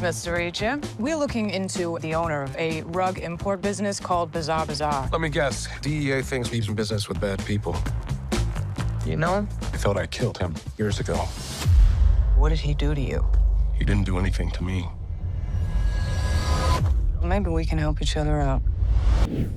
Mr. Reacher. We're looking into the owner of a rug import business called Bazaar Bazaar. Let me guess. DEA thinks he's in business with bad people. You know him? I thought I killed him years ago. What did he do to you? He didn't do anything to me. Maybe we can help each other out.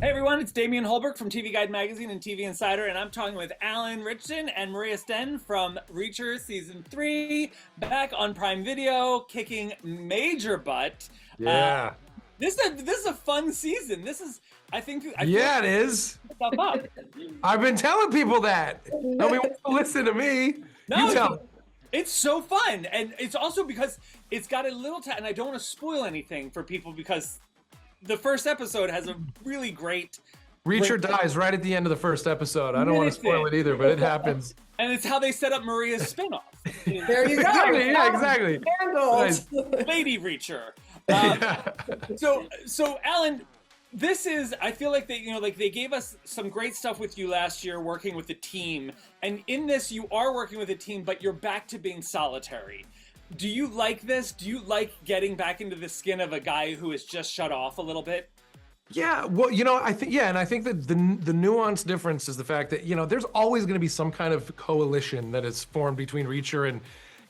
Hey everyone, it's Damian Holbrook from TV Guide Magazine and TV Insider, and I'm talking with Alan Ritchson and Maria Sten from Reacher Season 3, back on Prime Video, kicking major butt. Yeah. This is a fun season. I think it is. Stuff up. I've been telling people that. Nobody wants to listen to me. No, You tell them. it's so fun, and it's also because it's got a little and I don't want to spoil anything for people because the first episode has a really great... Reacher dies right at the end of the first episode. I don't want to spoil it either, but it happens. And it's how they set up Maria's spinoff. There you go. Exactly, yeah, exactly. Nice. Lady Reacher. So Alan, this is, I feel like they gave us some great stuff with you last year working with the team. And in this, you are working with a team, but you're back to being solitary. Do you like this? Do you like getting back into the skin of a guy who is just shut off a little bit? Yeah, well, I think that the nuanced difference is the fact that, there's always going to be some kind of coalition that is formed between Reacher and,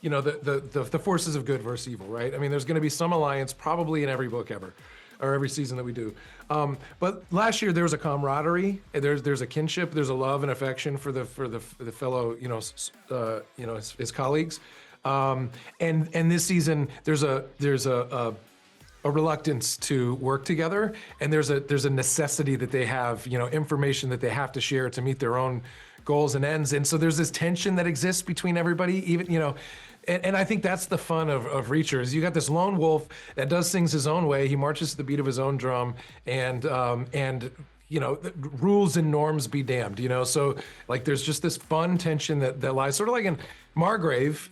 the forces of good versus evil, right? I mean, there's going to be some alliance probably in every book ever, or every season that we do. But last year there was a camaraderie, there's a kinship, there's a love and affection for the fellow, his colleagues. And this season there's a reluctance to work together, and there's a necessity that they have, information that they have to share to meet their own goals and ends. And so there's this tension that exists between everybody, even, and I think that's the fun of Reacher, is you got this lone wolf that does things his own way. He marches to the beat of his own drum, and rules and norms be damned, So like, there's just this fun tension that lies sort of like in Margrave,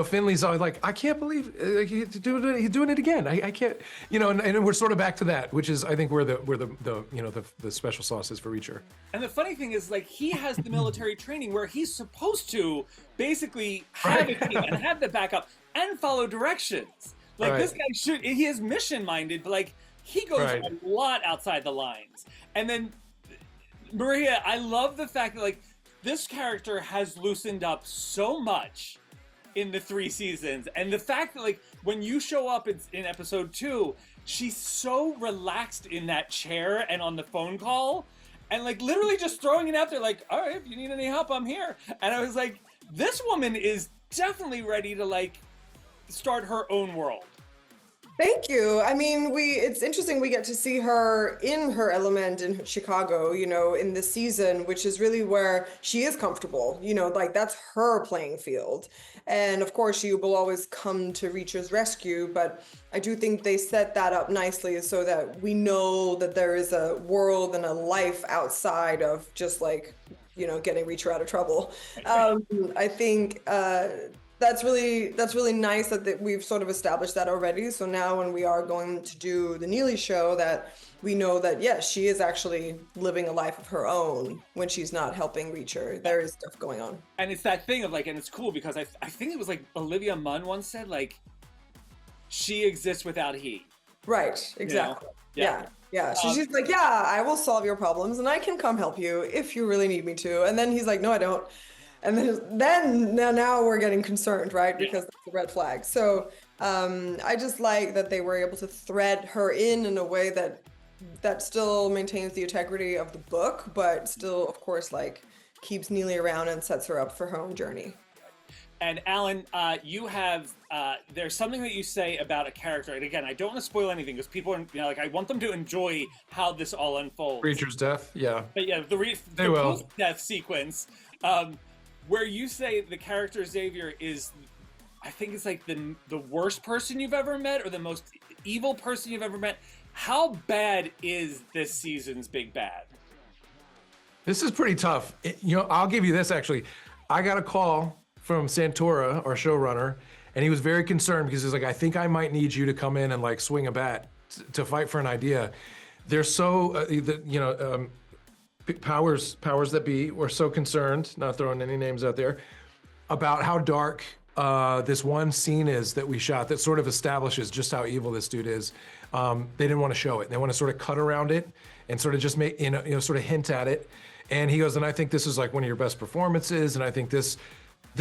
Finley's always like, I can't believe he's doing it again. I can't, and we're sort of back to that, which is, I think, where the special sauce is for Reacher. And the funny thing is, like, he has the military training where he's supposed to basically have a team and have the backup and follow directions. Like, this guy he is mission minded, but like, he goes a lot outside the lines. And then, Maria, I love the fact that, like, this character has loosened up so much in the 3 seasons. And the fact that, like, when you show up in episode 2, she's so relaxed in that chair and on the phone call. And, like, literally just throwing it out there, like, all right, if you need any help, I'm here. And I was like, this woman is definitely ready to, like, start her own world. Thank you. I mean, it's interesting we get to see her in her element in Chicago, in this season, which is really where she is comfortable, like that's her playing field. And of course, she will always come to Reacher's rescue, but I do think they set that up nicely so that we know that there is a world and a life outside of just like, getting Reacher out of trouble. I think, that's really nice that we've sort of established that already. So now when we are going to do the Neagley show, that we know that, yes, she is actually living a life of her own when she's not helping Reacher. There is stuff going on. And it's that thing of like, and it's cool because I think it was like Olivia Munn once said, like, she exists without he. Right, exactly. Yeah. So she's like, yeah, I will solve your problems and I can come help you if you really need me to. And then he's like, no, I don't. And then now we're getting concerned, right? Because that's a red flag. So I just like that they were able to thread her in a way that still maintains the integrity of the book, but still, of course, like keeps Neagley around and sets her up for her own journey. And Alan, you have, there's something that you say about a character. And again, I don't want to spoil anything because people are, I want them to enjoy how this all unfolds. Reacher's death, yeah. But yeah, the post-death sequence, where you say the character Xavier is, I think it's like the worst person you've ever met or the most evil person you've ever met. How bad is this season's big bad? This is pretty tough. I'll give you this actually. I got a call from Santora, our showrunner, and he was very concerned because he's like, I think I might need you to come in and like swing a bat to fight for an idea. They're so, powers that be were so concerned, not throwing any names out there, about how dark this one scene is that we shot that sort of establishes just how evil this dude is. They didn't want to show it. They want to sort of cut around it and sort of just make, sort of hint at it. And he goes, and I think this is like one of your best performances. And I think this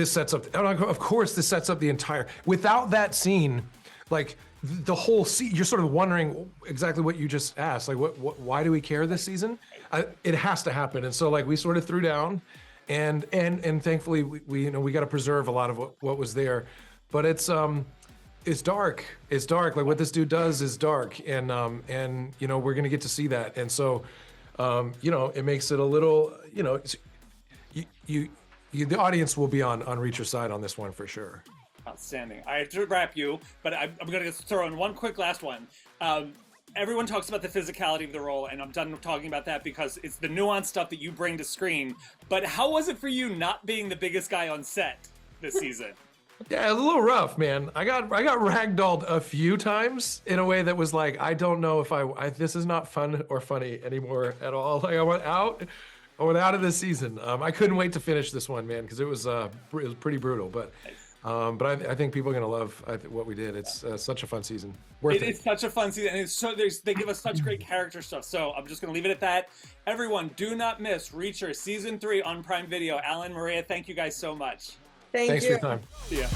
sets up, of course, this sets up the entire, without that scene, like the whole scene, you're sort of wondering exactly what you just asked. Like, why do we care this season? It has to happen. And so like we sort of threw down and thankfully we got to preserve a lot of what was there, but it's dark. It's dark. Like what this dude does is dark. And we're going to get to see that. And so, it makes it a little, the audience will be on Reacher's side on this one for sure. Outstanding. I have to wrap you, but I'm going to throw in one quick last one. Everyone talks about the physicality of the role, and I'm done talking about that because it's the nuanced stuff that you bring to screen. But how was it for you not being the biggest guy on set this season? Yeah, a little rough, man. I got ragdolled a few times in a way that was like, I don't know if this is not fun or funny anymore at all. Like I went out of this season. I couldn't wait to finish this one, man, because it was pretty brutal. But I think people are gonna love what we did. It's such a fun season. It's such a fun season, and it's they give us such great character stuff. So I'm just gonna leave it at that. Everyone, do not miss Reacher Season 3 on Prime Video. Alan, Maria, thank you guys so much. Thanks for your time. See ya.